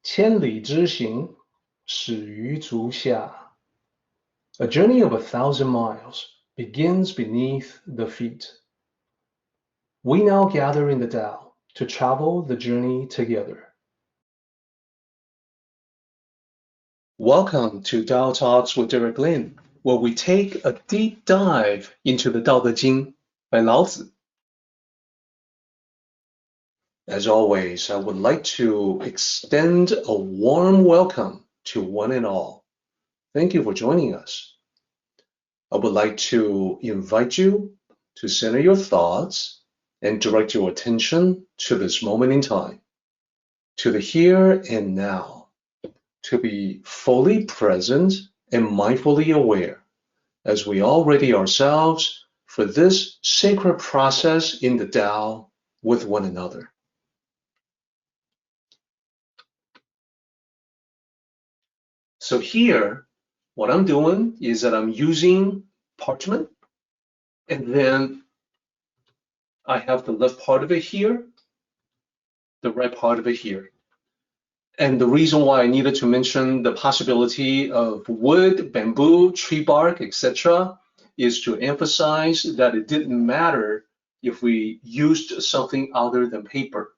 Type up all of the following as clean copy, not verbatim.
千里之行，始于足下。A journey of 1,000 miles begins beneath the feet. We now gather in the Tao to travel the journey together. Welcome to Tao Talks with Derek Lin, where we take a deep dive into the Tao Te Ching by Lao Tzu. As always, I would like to extend a warm welcome to one and all. Thank you for joining us. I would like to invite you to center your thoughts and direct your attention to this moment in time, to the here and now, to be fully present and mindfully aware as we all ready ourselves for this sacred process in the Tao with one another. So here, what I'm doing is that I'm using parchment, and then I have the left part of it here, the right part of it here. And the reason why I needed to mention the possibility of wood, bamboo, tree bark, etc., is to emphasize that it didn't matter if we used something other than paper.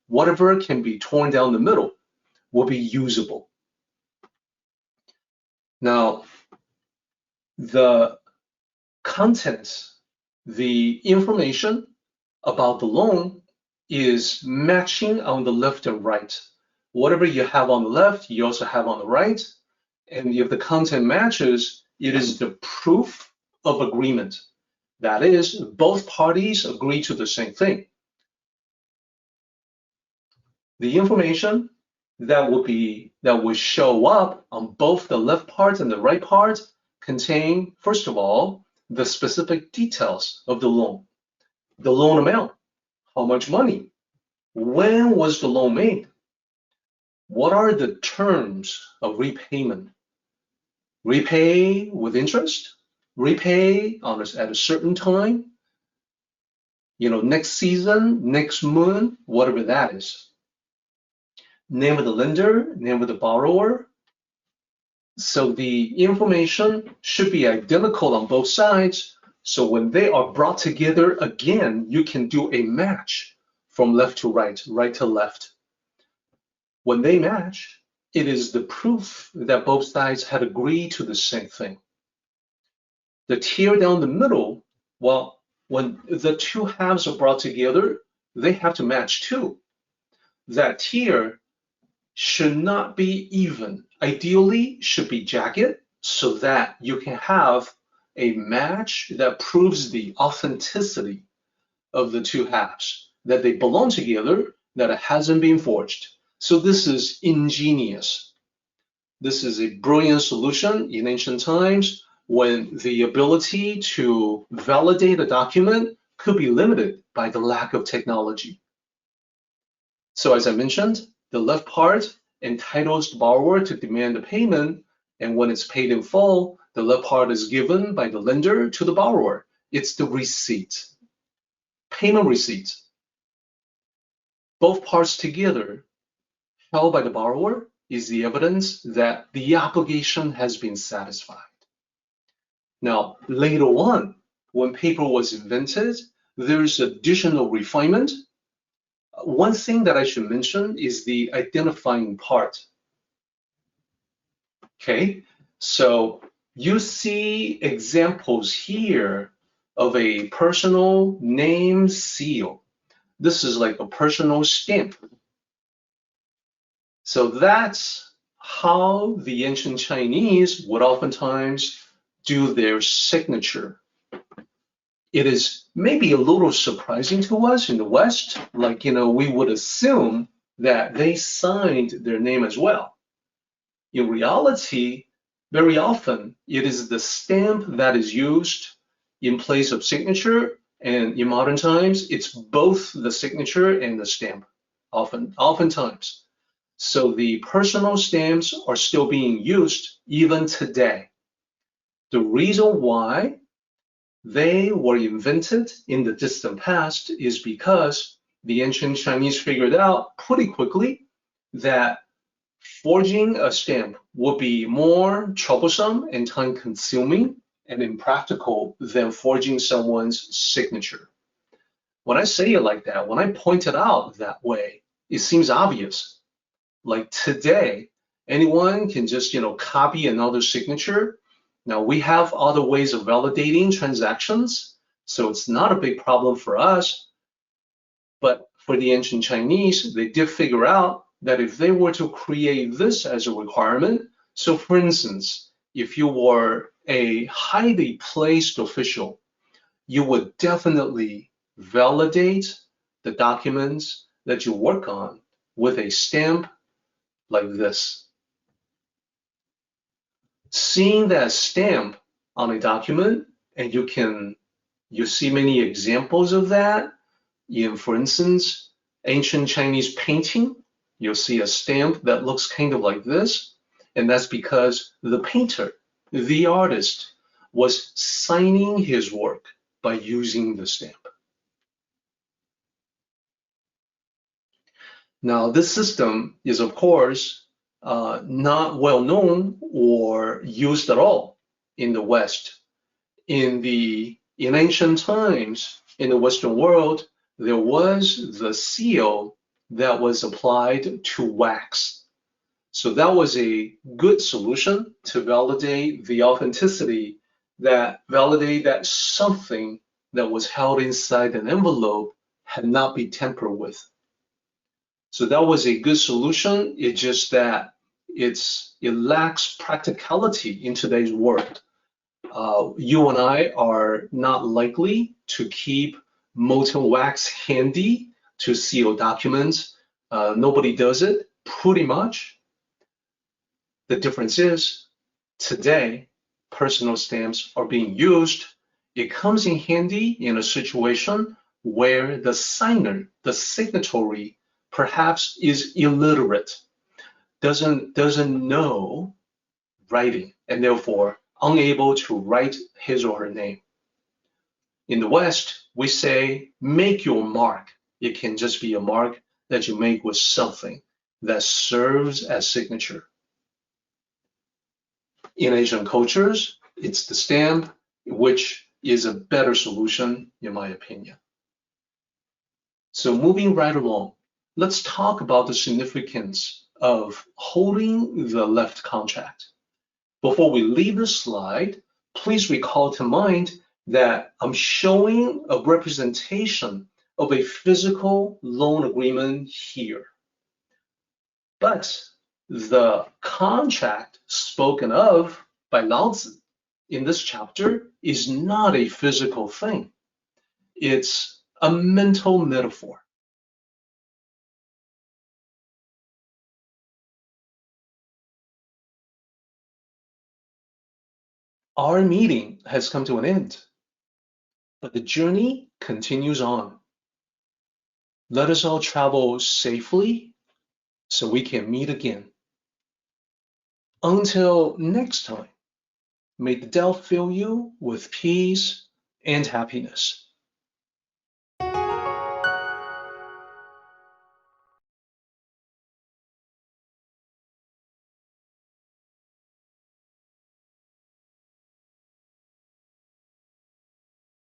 Whatever can be torn down the middle will be usable. Now, the contents, the information about the loan is matching on the left and right. Whatever you have on the left, you also have on the right. And if the content matches, it is the proof of agreement. That is, both parties agree to the same thing. The information that would show up on both the left part and the right part contain, first of all, the specific details of the loan amount, how much money, when was the loan made, what are the terms of repayment, repay with interest, repay at a certain time, next season, next moon, whatever that is. Name of the lender, name of the borrower. So the information should be identical on both sides. So when they are brought together again, you can do a match from left to right, right to left. When they match, it is the proof that both sides had agreed to the same thing. The tier down the middle, well, when the two halves are brought together, they have to match too. That tier should not be even. Ideally, should be jagged so that you can have a match that proves the authenticity of the two halves, that they belong together, that it hasn't been forged. So this is ingenious. This is a brilliant solution in ancient times when the ability to validate a document could be limited by the lack of technology. So as I mentioned, the left part entitles the borrower to demand the payment, and when it's paid in full, the left part is given by the lender to the borrower. It's the receipt, payment receipt. Both parts together, held by the borrower, is the evidence that the obligation has been satisfied. Now, later on, when paper was invented, there's additional refinement. One thing that I should mention is the identifying part. Okay, so you see examples here of a personal name seal. This is like a personal stamp. So that's how the ancient Chinese would oftentimes do their signature. It is maybe a little surprising to us in the West, we would assume that they signed their name as well. In reality, very often, it is the stamp that is used in place of signature, and in modern times, it's both the signature and the stamp, oftentimes. So the personal stamps are still being used even today. The reason why they were invented in the distant past is because the ancient Chinese figured out pretty quickly that forging a stamp would be more troublesome and time-consuming and impractical than forging someone's signature. When I say it like that, when I point it out that way, it seems obvious. Like today, anyone can just, copy another signature. Now we have other ways of validating transactions, so it's not a big problem for us. But for the ancient Chinese, they did figure out that if they were to create this as a requirement, so for instance, if you were a highly placed official, you would definitely validate the documents that you work on with a stamp like this. Seeing that stamp on a document, and you see many examples of that in, for instance, ancient Chinese painting. You'll see a stamp that looks kind of like this, and that's because the painter, the artist, was signing his work by using the stamp. Now, this system is, of course, not well known or used at all in the West. In ancient times, in the Western world, there was the seal that was applied to wax. So that was a good solution to validate the authenticity, validate that something that was held inside an envelope had not been tampered with. So that was a good solution. It's just that it lacks practicality in today's world. You and I are not likely to keep molten wax handy to seal documents. Nobody does it, pretty much. The difference is today, personal stamps are being used. It comes in handy in a situation where the signer, the signatory, perhaps is illiterate, doesn't know writing, and therefore unable to write his or her name. In the West, we say, make your mark. It can just be a mark that you make with something that serves as signature. In Asian cultures, it's the stamp, which is a better solution, in my opinion. So moving right along, let's talk about the significance of holding the left contract. Before we leave the slide, please recall to mind that I'm showing a representation of a physical loan agreement here. But the contract spoken of by Lao Tzu in this chapter is not a physical thing. It's a mental metaphor. Our meeting has come to an end, but the journey continues on. Let us all travel safely so we can meet again. Until next time, may the Tao fill you with peace and happiness.